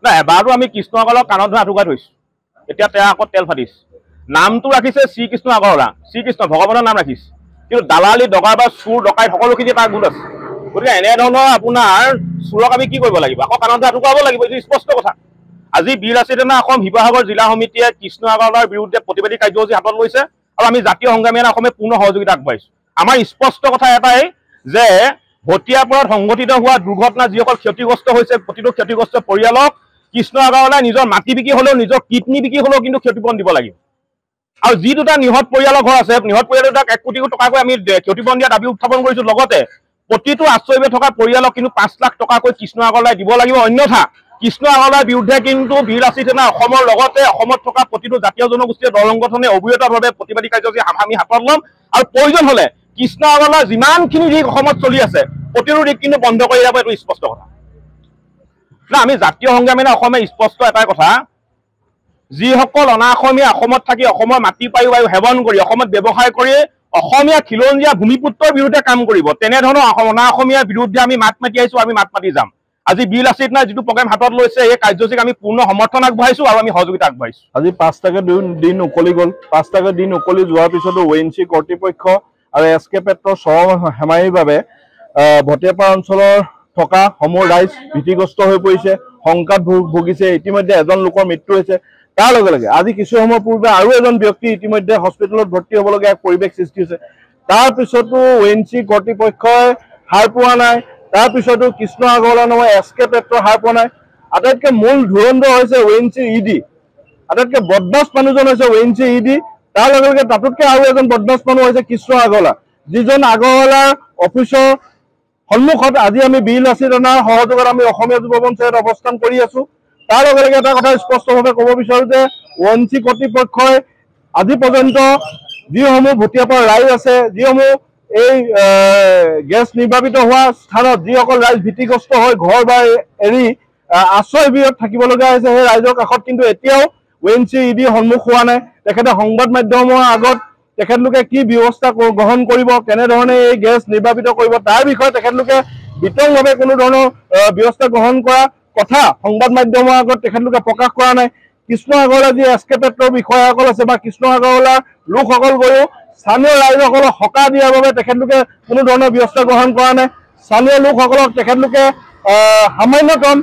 না এবাৰতো আমি কৃষ্ণসকলক কাণত ধৰি আঁঠুকাই থৈছোঁ এতিয়া তেওঁ আকৌ তেল ফাটিছে নামটো ৰাখিছে শ্ৰীকৃষ্ণ আগৰৱালা শ্ৰীকৃষ্ণ ভগৱানৰ নাম ৰাখিছে কিন্তু দালালি দগাবাজ চুৰ ডকাইত সকলোখিনি তাৰ গোট আছে গতিকে এনেধৰণৰ আপোনাৰ চুৰক আমি কি কৰিব লাগিব আকৌ কাণত ধৰি আঁঠুকাব লাগিব এইটো স্পষ্ট কথা আজি বীৰ লাচিত সেনা অসম শিৱসাগৰ জিলা সমিতিয়ে কৃষ্ণ আগৰৱালাৰ বিৰুদ্ধে প্ৰতিবাদী কাৰ্যসূচী হাতত লৈছে আৰু আমি জাতীয় সংগ্ৰামী সেনা অসমে পূৰ্ণ সহযোগিতা আগবঢ়াইছোঁ আমাৰ স্পষ্ট কথা এটাই যে ভটিয়াপুৰত সংঘটিত হোৱা দুৰ্ঘটনা যিসকল ক্ষতিগ্ৰস্ত হৈছে প্ৰতিটো ক্ষতিগ্ৰস্ত পৰিয়ালক কৃষ্ণ আগৰৱালাই নিজৰ মাটি বিক্ৰী হ'লেও নিজৰ কিডনী বিক্ৰী হ'লেও কিন্তু ক্ষতিপূৰণ দিব লাগিব আৰু যি দুটা নিহত পৰিয়ালৰ ঘৰ আছে নিহত পৰিয়াল দুটাক 1 কোটি টকাকৈ আমি ক্ষতিপূৰণ দিয়া দাবী উত্থাপন কৰিছোঁ লগতে প্ৰতিটো আশ্ৰয়ত থকা পৰিয়ালক কিন্তু 5 লাখ টকাকৈ কৃষ্ণ আগৰৱালাই দিব লাগিব অন্যথা কৃষ্ণ আগৰৱালাৰ বিৰুদ্ধে কিন্তু বীৰ লাচিত সেনা অসমৰ লগতে অসমত থকা প্ৰতিটো জাতীয় জনগোষ্ঠীয় দল সংগঠনে অবিৰতভাৱে প্ৰতিবাদী কাৰ্যসূচী আমি হাতত ল'ম আৰু প্ৰয়োজন হ'লে কৃষ্ণ আগৰৱালাৰ যিমানখিনি দিশ অসমত চলি আছে প্ৰতিটো দিশ কিন্তু বন্ধ কৰি যাব এইটো স্পষ্ট কথা না আমি জাতীয় সংগ্ৰামী অসমে স্পষ্ট এটাই কথা যিসকল অনাঅসমীয়া অসমত থাকি অসমৰ মাটি পায়ু বায়ু সেৱন কৰি অসমত ব্যৱসায় কৰি অসমীয়া খিলঞ্জীয়া ভূমিপুত্ৰৰ বিৰুদ্ধে কাম কৰিব তেনেধৰণৰ অনাঅসমীয়াৰ বিৰুদ্ধে আমি মাত মাতি আহিছোঁ আমি মাত মাতি যাম আজি বীৰ লাচিত সেনাই যিটো প্ৰগ্ৰাম হাতত লৈছে এই কাৰ্যসূচীক আমি পূৰ্ণ সমৰ্থন আগবঢ়াইছোঁ আৰু আমি সহযোগিতা আগবঢ়াইছোঁ আজি 5টাকৈ দিন উকলি গ'ল 5টাকৈ দিন উকলি যোৱাৰ পিছতো ONC কৰ্তৃপক্ষ আৰু SK পেট্ৰৰ চৰম হেমাহিৰ বাবে ভটিয়াপাৰা অঞ্চলৰ থকা সমূহ ৰাইজ ভীতিগ্ৰস্ত হৈ পৰিছে সংকট ভুগিছে ইতিমধ্যে এজন লোকৰ মৃত্যু হৈছে তাৰ লগে লগে আজি কিছু সময় পূৰ্বে আৰু এজন ব্যক্তি ইতিমধ্যে হস্পিটেলত ভৰ্তি হ'বলগীয়া পৰিৱেশ সৃষ্টি হৈছে তাৰ পিছতো ONC কৰ্তৃপক্ষই হাৰ পোৱা নাই তাৰ পিছতো কৃষ্ণ আগৰৱালা নামৰ SK পেট্ৰৰ হাৰ পোৱা নাই আটাইতকৈ মূল ধুৰন্ধৰ হৈছে ONC ED আটাইতকৈ বদমাছ মানুহজন হৈছে ONC ED তাৰ লগে লগে তাতোতকৈ আৰু এজন বদমাছ মানুহ হৈছে কৃষ্ণ আগৰৱালা যিজন আগৰৱালাৰ অফিচৰ সন্মুখত আজি আমি বীৰ লাচিত সেনাৰ সহযোগত আমি অসমীয়া যুৱ মঞ্চত অৱস্থান কৰি আছো তাৰ লগে লগে এটা কথা স্পষ্টভাৱে ক'ব বিচাৰো যে ONC কৰ্তৃপক্ষই আজি পৰ্যন্ত যিসমূহ ভটিয়াপাৰা ৰাইজ আছে যিসমূহ এই গেছ নিৰ্বাপিত হোৱা স্থানত যিসকল ৰাইজ ভীতিগ্ৰস্ত হৈ ঘৰ বা এৰি আশ্ৰয় শিবিৰত থাকিবলগীয়া হৈছে সেই ৰাইজৰ কাষত কিন্তু এতিয়াও ONC ED সন্মুখ হোৱা নাই তেখেতে সংবাদ মাধ্যমৰ আগত তেখেতলোকে কি ব্যৱস্থা গ্ৰহণ কৰিব কেনেধৰণে এই গেছ নিৰ্বাপিত কৰিব তাৰ বিষয়ে তেখেতলোকে বিতংভাৱে কোনো ধৰণৰ ব্যৱস্থা গ্ৰহণ কৰা কথা সংবাদ মাধ্যমৰ আগত তেখেতলোকে প্ৰকাশ কৰা নাই কৃষ্ণ আগৰৱালা যি SK পেট্ৰৰ বিষয়াসকল আছে বা কৃষ্ণ আগৰৱালাৰ লোকসকল গৈও স্থানীয় ৰাইজসকলক সকাহ দিয়াৰ বাবে তেখেতলোকে কোনো ধৰণৰ ব্যৱস্থা গ্ৰহণ কৰা নাই স্থানীয় লোকসকলক তেখেতলোকে সামান্যতম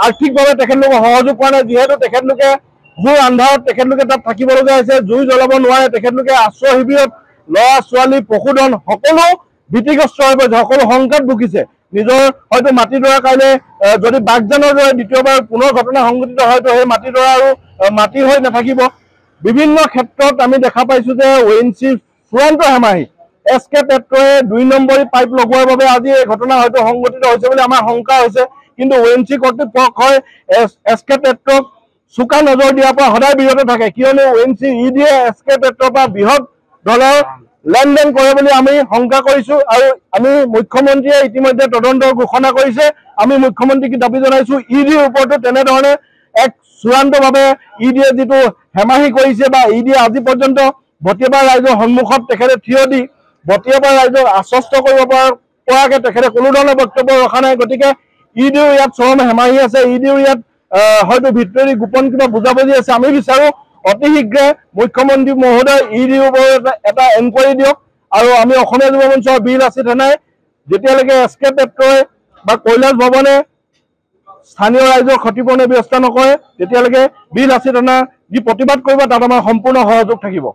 আৰ্থিকভাৱে তেখেতলোকক সহযোগ কৰা নাই যিহেতু তেখেতলোকে ঘূৰ আন্ধাৰত তেখেতলোকে তাত থাকিবলগীয়া হৈছে জুই জ্বলাব নোৱাৰে তেখেতলোকে আশ্ৰয় শিবিৰত ল'ৰা ছোৱালী পশুধন সকলো ভীতিগ্ৰস্ত হৈ পৰিছে সকলো সংকট ভুগিছে নিজৰ হয়তো মাটিডৰা কাইলৈ যদি বাগজানৰ দৰে দ্বিতীয়বাৰ পুনৰ ঘটনা সংঘটিত হয়তো সেই মাটিডৰা আৰু মাটি হৈ নাথাকিব বিভিন্ন ক্ষেত্ৰত আমি দেখা পাইছোঁ যে ONC চূড়ান্ত হেমাহি SK পেট্ৰয়ে 2 নম্বৰী পাইপ লগোৱাৰ বাবে আজি এই ঘটনা হয়তো সংঘটিত হৈছে বুলি আমাৰ শংকা হৈছে কিন্তু ONC কৰ্তৃপক্ষই SK পেট্ৰক চোকা নজৰ দিয়াৰ পৰা সদায় বিৰত থাকে কিয়নো ONC ED SK পেট্ৰৰ পৰা বৃহৎ ধনৰ লেনদেন কৰে বুলি আমি শংকা কৰিছোঁ আৰু আমি মুখ্যমন্ত্ৰীয়ে ইতিমধ্যে তদন্তৰ ঘোষণা কৰিছে আমি মুখ্যমন্ত্ৰীক দাবী জনাইছোঁ EDৰ ওপৰতো তেনেধৰণে এক চূড়ান্তভাৱে EDয়ে যিটো হেমাহি কৰিছে বা EDয়ে আজি পৰ্যন্ত ভটিয়াপাৰা ৰাইজৰ সন্মুখত তেখেতে থিয় দি ভটিয়াপাৰা ৰাইজক আশ্বস্ত কৰিব পৰাকৈ তেখেতে কোনো ধৰণৰ বক্তব্য ৰখা নাই গতিকে EDৰ ইয়াত চৰম হেমাহি আছে EDৰ ইয়াত হয়তো ভিতৰি গোপন কিবা বুজাবুজি আছে আমি বিচাৰোঁ অতি শীঘ্ৰে মুখ্যমন্ত্ৰী মহোদয় EDৰ ওপৰত এটা এনকুৱাৰী দিয়ক আৰু আমি অসমীয়া যুৱ মঞ্চৰ বীৰ লাচিত সেনাই যেতিয়ালৈকে SK পেট্ৰই বা কৈলাশ ভৱনে স্থানীয় ৰাইজৰ ক্ষতিপূৰণৰ ব্যৱস্থা নকৰে তেতিয়ালৈকে বীৰ লাচিত সেনা যি প্ৰতিবাদ কৰিব তাত আমাৰ সম্পূৰ্ণ সহযোগ থাকিব।